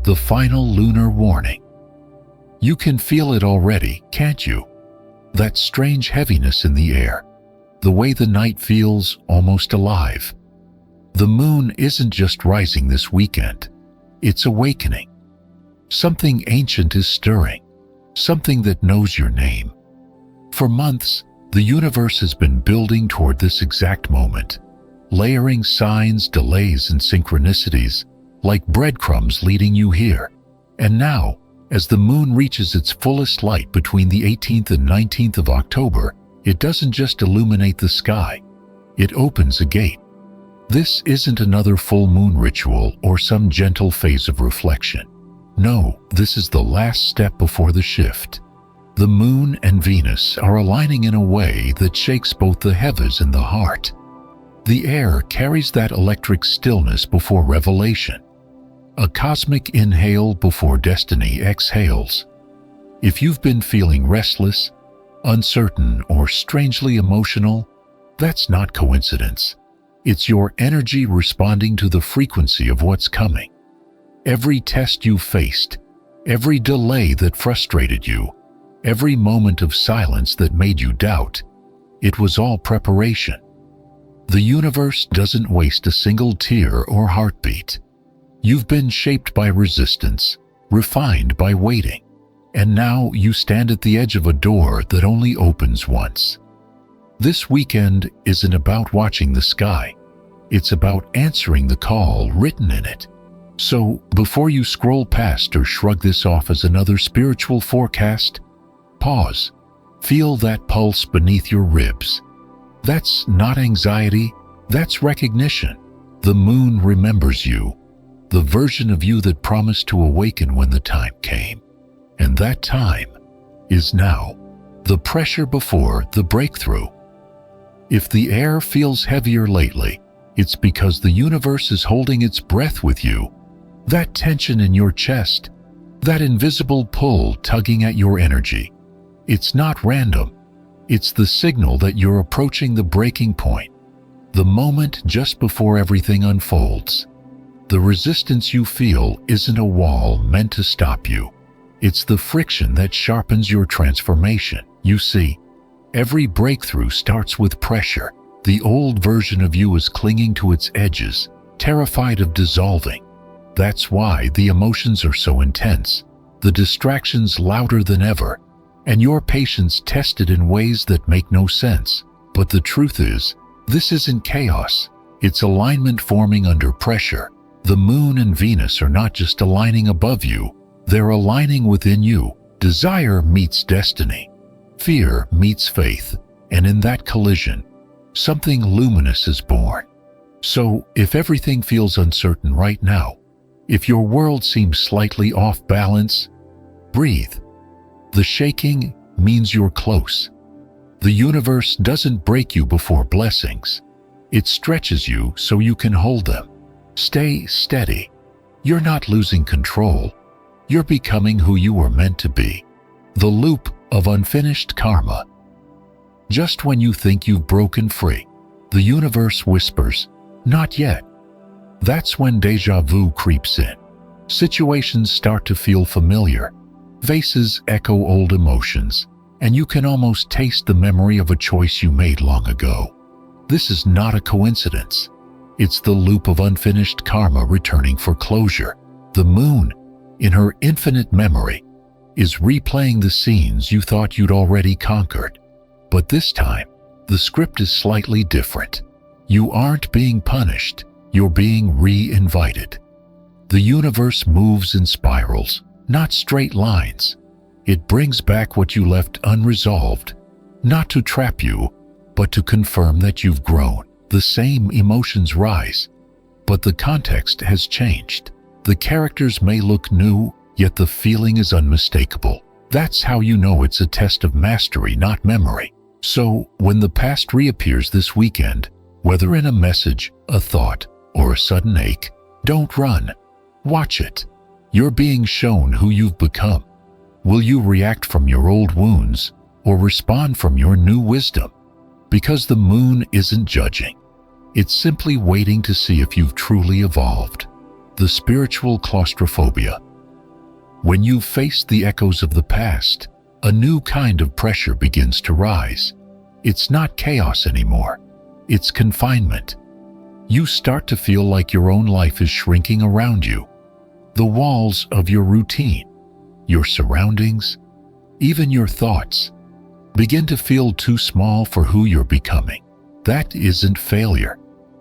the final lunar warning. You can feel it already, can't you? That strange heaviness in the air, the way the night feels almost alive. The moon isn't just rising this weekend, it's awakening. Something ancient is stirring, something that knows your name. For months, the universe has been building toward this exact moment, layering signs, delays, and synchronicities like breadcrumbs leading you here. And now, as the moon reaches its fullest light between the 18th and 19th of October, it doesn't just illuminate the sky, it opens a gate. This isn't another full moon ritual or some gentle phase of reflection. No, this is the last step before the shift. The moon and Venus are aligning in a way that shakes both the heavens and the heart. The air carries that electric stillness before revelation, a cosmic inhale before destiny exhales. If you've been feeling restless, uncertain, or strangely emotional, that's not coincidence. It's your energy responding to the frequency of what's coming. Every test you faced, every delay that frustrated you, every moment of silence that made you doubt, it was all preparation. The universe doesn't waste a single tear or heartbeat. You've been shaped by resistance, refined by waiting, and now you stand at the edge of a door that only opens once. This weekend isn't about watching the sky. It's about answering the call written in it. So, before you scroll past or shrug this off as another spiritual forecast, pause. Feel that pulse beneath your ribs. That's not anxiety, that's recognition. The moon remembers you, the version of you that promised to awaken when the time came. And that time is now. The pressure before the breakthrough. If the air feels heavier lately, it's because the universe is holding its breath with you. That tension in your chest, that invisible pull tugging at your energy, it's not random. It's the signal that you're approaching the breaking point, the moment just before everything unfolds. The resistance you feel isn't a wall meant to stop you. It's the friction that sharpens your transformation. You see, every breakthrough starts with pressure. The old version of you is clinging to its edges, terrified of dissolving. That's why the emotions are so intense, the distractions louder than ever, and your patience tested in ways that make no sense. But the truth is, this isn't chaos. It's alignment forming under pressure. The moon and Venus are not just aligning above you, they're aligning within you. Desire meets destiny. Fear meets faith. And in that collision, something luminous is born. So, if everything feels uncertain right now, if your world seems slightly off balance, breathe. The shaking means you're close. The universe doesn't break you before blessings. It stretches you so you can hold them. Stay steady. You're not losing control. You're becoming who you were meant to be. The loop of unfinished karma. Just when you think you've broken free, the universe whispers, "Not yet." That's when déjà vu creeps in. Situations start to feel familiar. Faces echo old emotions, and you can almost taste the memory of a choice you made long ago. This is not a coincidence. It's the loop of unfinished karma returning for closure. The moon, in her infinite memory, is replaying the scenes you thought you'd already conquered. But this time, the script is slightly different. You aren't being punished, you're being re-invited. The universe moves in spirals, not straight lines. It brings back what you left unresolved, not to trap you, but to confirm that you've grown. The same emotions rise, but the context has changed. The characters may look new, yet the feeling is unmistakable. That's how you know it's a test of mastery, not memory. So, when the past reappears this weekend, whether in a message, a thought, or a sudden ache, don't run. Watch it. You're being shown who you've become. Will you react from your old wounds or respond from your new wisdom? Because the moon isn't judging. It's simply waiting to see if you've truly evolved. The spiritual claustrophobia, When you've faced the echoes of the past, a new kind of pressure begins to rise. It's not chaos anymore. It's confinement. You start to feel like your own life is shrinking around you. The walls of your routine, your surroundings, even your thoughts, begin to feel too small for who you're becoming. That isn't failure.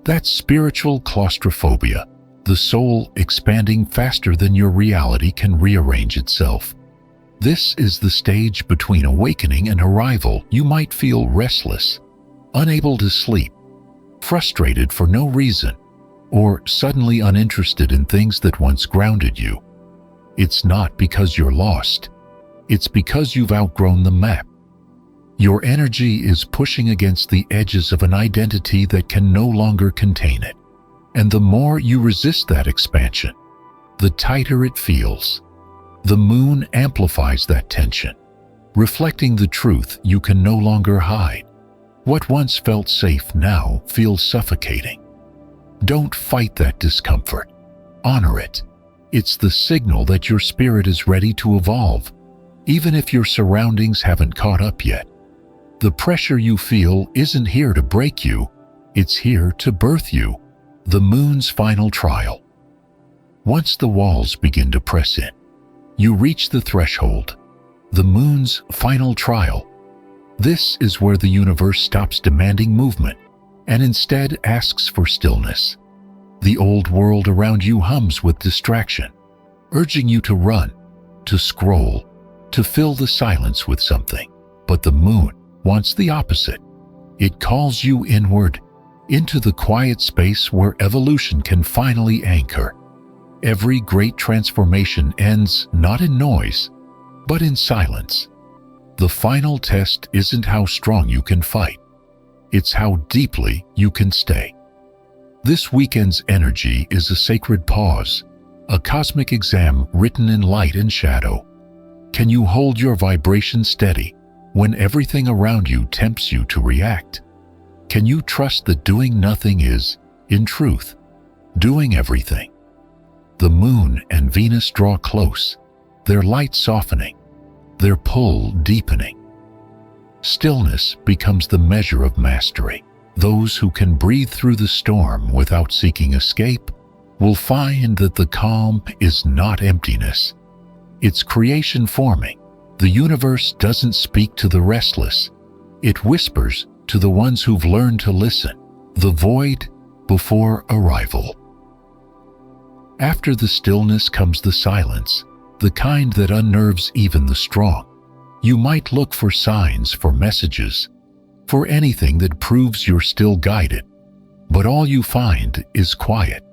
That's spiritual claustrophobia, the soul expanding faster than your reality can rearrange itself. This is the stage between awakening and arrival. You might feel restless, unable to sleep, frustrated for no reason, or suddenly uninterested in things that once grounded you. It's not because you're lost. It's because you've outgrown the map. Your energy is pushing against the edges of an identity that can no longer contain it. And the more you resist that expansion, the tighter it feels. The moon amplifies that tension, reflecting the truth you can no longer hide. What once felt safe now feels suffocating. Don't fight that discomfort. Honor it. It's the signal that your spirit is ready to evolve, even if your surroundings haven't caught up yet. The pressure you feel isn't here to break you, it's here to birth you. The moon's final trial. Once the walls begin to press in, you reach the threshold, the moon's final trial. This is where the universe stops demanding movement and instead asks for stillness. The old world around you hums with distraction, urging you to run, to scroll, to fill the silence with something. But the moon wants the opposite. It calls you inward, into the quiet space where evolution can finally anchor. Every great transformation ends not in noise, but in silence. The final test isn't how strong you can fight. It's how deeply you can stay. This weekend's energy is a sacred pause, a cosmic exam written in light and shadow. Can you hold your vibration steady when everything around you tempts you to react? Can you trust that doing nothing is, in truth, doing everything? The moon and Venus draw close, their light softening, their pull deepening. Stillness becomes the measure of mastery. Those who can breathe through the storm without seeking escape will find that the calm is not emptiness. It's creation forming. The universe doesn't speak to the restless. It whispers to the ones who've learned to listen. The void before arrival. After the stillness comes the silence, the kind that unnerves even the strong. You might look for signs, for messages, for anything that proves you're still guided, but all you find is quiet.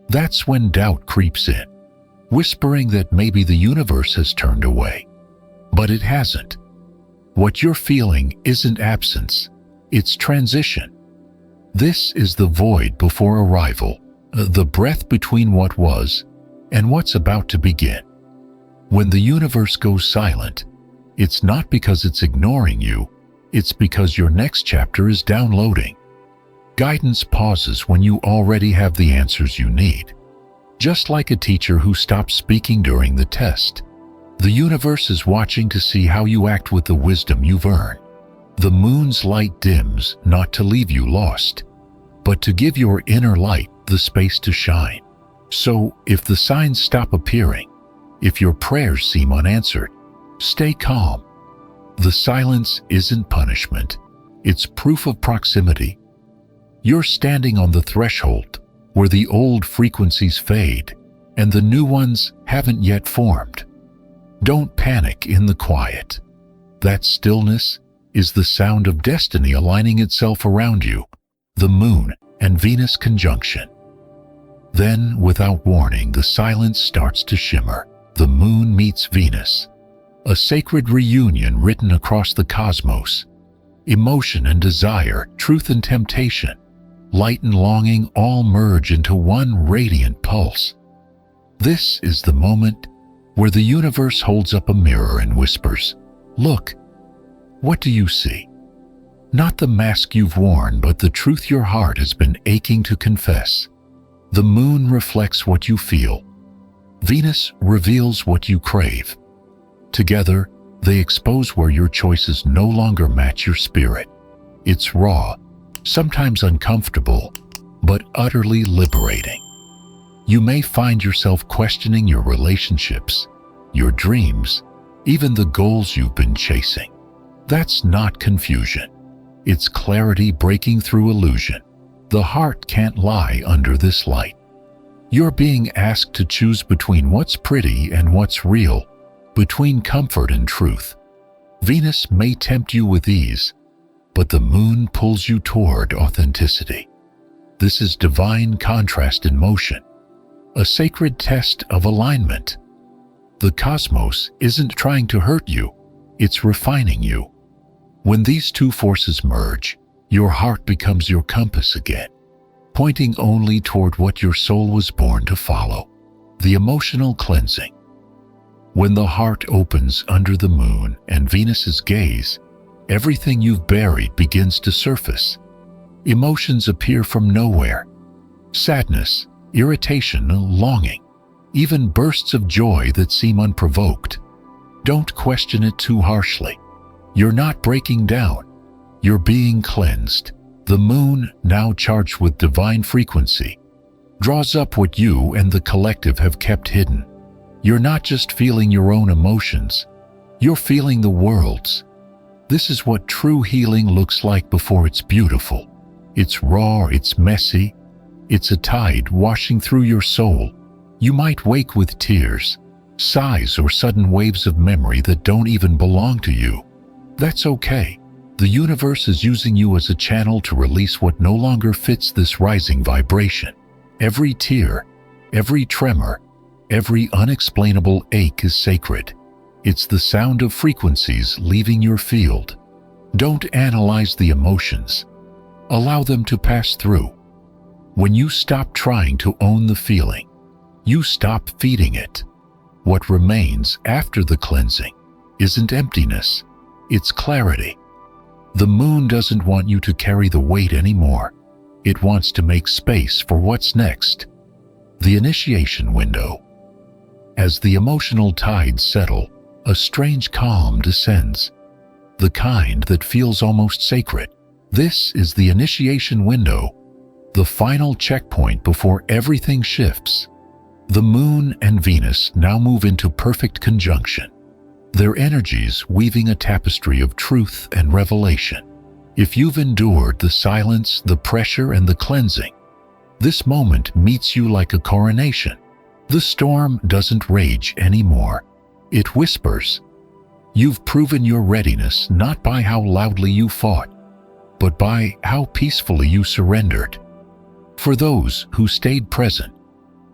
That's when doubt creeps in, whispering that maybe the universe has turned away. But it hasn't. What you're feeling isn't absence, it's transition. This is the void before arrival, the breath between what was and what's about to begin. When the universe goes silent, it's not because it's ignoring you, it's because your next chapter is downloading. Guidance pauses when you already have the answers you need. Just like a teacher who stops speaking during the test, the universe is watching to see how you act with the wisdom you've earned. The moon's light dims not to leave you lost, but to give your inner light the space to shine. So, if the signs stop appearing, if your prayers seem unanswered, stay calm. The silence isn't punishment, it's proof of proximity. You're standing on the threshold where the old frequencies fade and the new ones haven't yet formed. Don't panic in the quiet. That stillness is the sound of destiny aligning itself around you, the moon and Venus conjunction. Then, without warning, the silence starts to shimmer. The moon meets Venus, a sacred reunion written across the cosmos. Emotion and desire, truth and temptation, light and longing all merge into one radiant pulse. This is the moment where the universe holds up a mirror and whispers, "Look, what do you see?" Not the mask you've worn, but the truth your heart has been aching to confess. The moon reflects what you feel. Venus reveals what you crave. Together, they expose where your choices no longer match your spirit. It's raw, sometimes uncomfortable, but utterly liberating. You may find yourself questioning your relationships, your dreams, even the goals you've been chasing. That's not confusion. It's clarity breaking through illusion. The heart can't lie under this light. You're being asked to choose between what's pretty and what's real, between comfort and truth. Venus may tempt you with ease, but the moon pulls you toward authenticity. This is divine contrast in motion, a sacred test of alignment. The cosmos isn't trying to hurt you, it's refining you. When these two forces merge, your heart becomes your compass again, pointing only toward what your soul was born to follow. The emotional cleansing. When the heart opens under the moon and Venus's gaze, everything you've buried begins to surface. Emotions appear from nowhere. Sadness, irritation, longing, even bursts of joy that seem unprovoked. Don't question it too harshly. You're not breaking down. You're being cleansed. The moon, now charged with divine frequency, draws up what you and the collective have kept hidden. You're not just feeling your own emotions. You're feeling the world's. This is what true healing looks like before it's beautiful. It's raw, it's messy. It's a tide washing through your soul. You might wake with tears, sighs, or sudden waves of memory that don't even belong to you. That's okay. The universe is using you as a channel to release what no longer fits this rising vibration. Every tear, every tremor, every unexplainable ache is sacred. It's the sound of frequencies leaving your field. Don't analyze the emotions. Allow them to pass through. When you stop trying to own the feeling, you stop feeding it. What remains after the cleansing isn't emptiness, it's clarity. The moon doesn't want you to carry the weight anymore. It wants to make space for what's next. The initiation window. As the emotional tides settle, a strange calm descends, the kind that feels almost sacred. This is the initiation window, the final checkpoint before everything shifts. The moon and Venus now move into perfect conjunction, their energies weaving a tapestry of truth and revelation. If you've endured the silence, the pressure, and the cleansing, this moment meets you like a coronation. The storm doesn't rage anymore. It whispers. You've proven your readiness not by how loudly you fought, but by how peacefully you surrendered. For those who stayed present,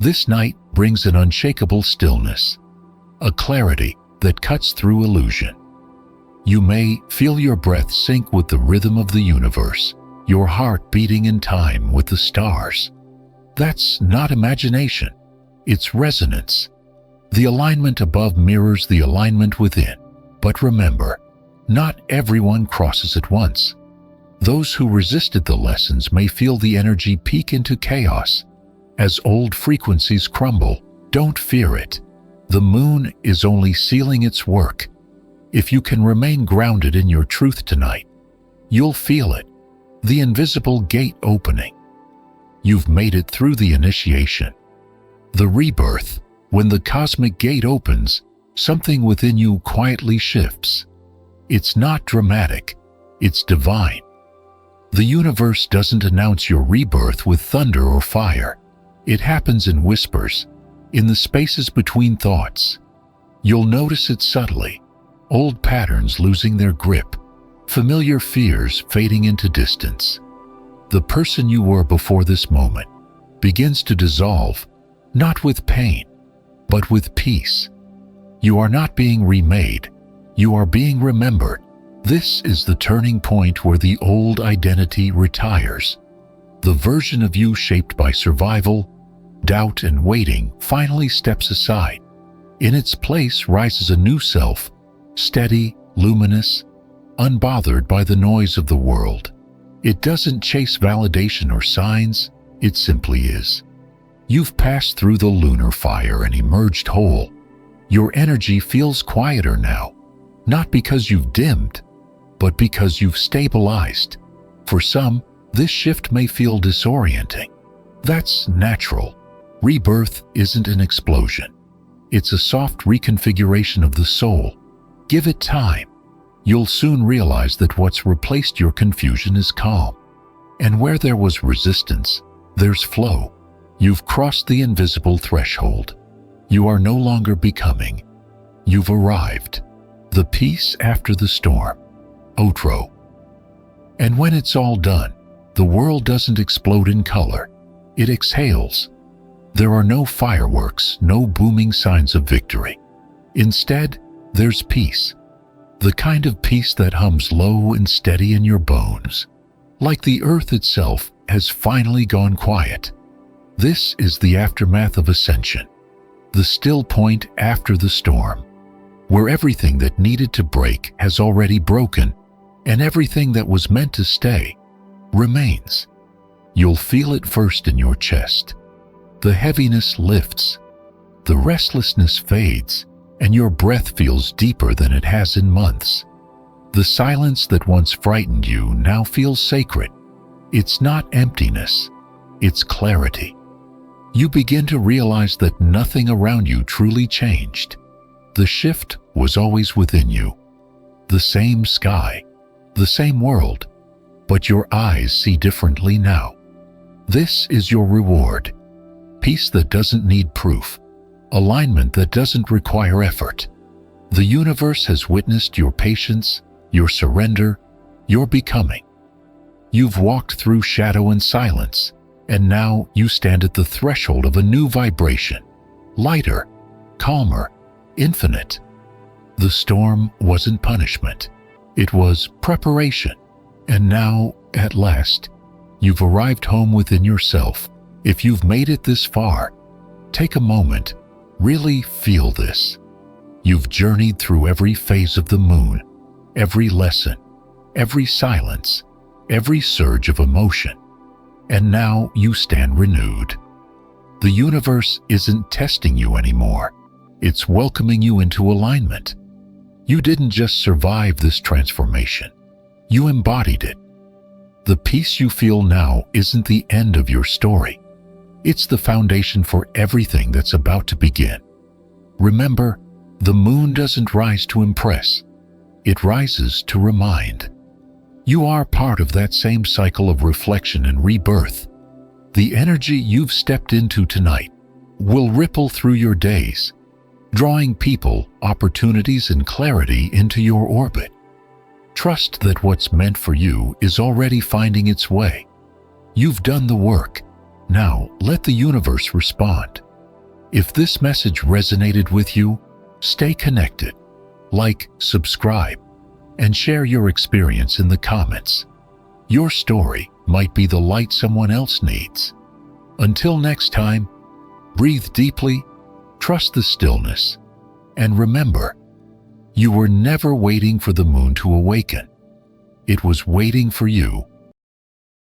this night brings an unshakable stillness, a clarity that cuts through illusion. You may feel your breath sync with the rhythm of the universe, your heart beating in time with the stars. That's not imagination, it's resonance. The alignment above mirrors the alignment within. But remember, not everyone crosses at once. Those who resisted the lessons may feel the energy peak into chaos. As old frequencies crumble, don't fear it. The moon is only sealing its work. If you can remain grounded in your truth tonight, you'll feel it, the invisible gate opening. You've made it through the initiation. The rebirth. When the cosmic gate opens, something within you quietly shifts. It's not dramatic, it's divine. The universe doesn't announce your rebirth with thunder or fire. It happens in whispers, in the spaces between thoughts. You'll notice it subtly, old patterns losing their grip, familiar fears fading into distance. The person you were before this moment begins to dissolve, not with pain, but with peace. You are not being remade, you are being remembered. This is the turning point where the old identity retires. The version of you shaped by survival, doubt, and waiting finally steps aside. In its place rises a new self, steady, luminous, unbothered by the noise of the world. It doesn't chase validation or signs, it simply is. You've passed through the lunar fire and emerged whole. Your energy feels quieter now, not because you've dimmed, but because you've stabilized. For some, this shift may feel disorienting. That's natural. Rebirth isn't an explosion. It's a soft reconfiguration of the soul. Give it time. You'll soon realize that what's replaced your confusion is calm. And where there was resistance, there's flow. You've crossed the invisible threshold. You are no longer becoming. You've arrived. The peace after the storm. Outro. And when it's all done, the world doesn't explode in color. It exhales. There are no fireworks, no booming signs of victory. Instead, there's peace. The kind of peace that hums low and steady in your bones. Like the earth itself has finally gone quiet. This is the aftermath of Ascension. The still point after the storm, where everything that needed to break has already broken, and everything that was meant to stay remains. You'll feel it first in your chest. The heaviness lifts, the restlessness fades, and your breath feels deeper than it has in months. The silence that once frightened you now feels sacred. It's not emptiness, it's clarity. You begin to realize that nothing around you truly changed. The shift was always within you. The same sky, the same world, but your eyes see differently now. This is your reward. Peace that doesn't need proof. Alignment that doesn't require effort. The universe has witnessed your patience, your surrender, your becoming. You've walked through shadow and silence, and now you stand at the threshold of a new vibration. Lighter, calmer, infinite. The storm wasn't punishment. It was preparation. And now, at last, you've arrived home within yourself. If you've made it this far, take a moment, really feel this. You've journeyed through every phase of the moon, every lesson, every silence, every surge of emotion. And now you stand renewed. The universe isn't testing you anymore. It's welcoming you into alignment. You didn't just survive this transformation. You embodied it. The peace you feel now isn't the end of your story. It's the foundation for everything that's about to begin. Remember, the moon doesn't rise to impress. It rises to remind. You are part of that same cycle of reflection and rebirth. The energy you've stepped into tonight will ripple through your days, drawing people, opportunities, and clarity into your orbit. Trust that what's meant for you is already finding its way. You've done the work. Now let the universe respond. If this message resonated with you, stay connected. Like, subscribe, and share your experience in the comments. Your story might be the light someone else needs. Until next time, breathe deeply, trust the stillness, and remember, you were never waiting for the moon to awaken. It was waiting for you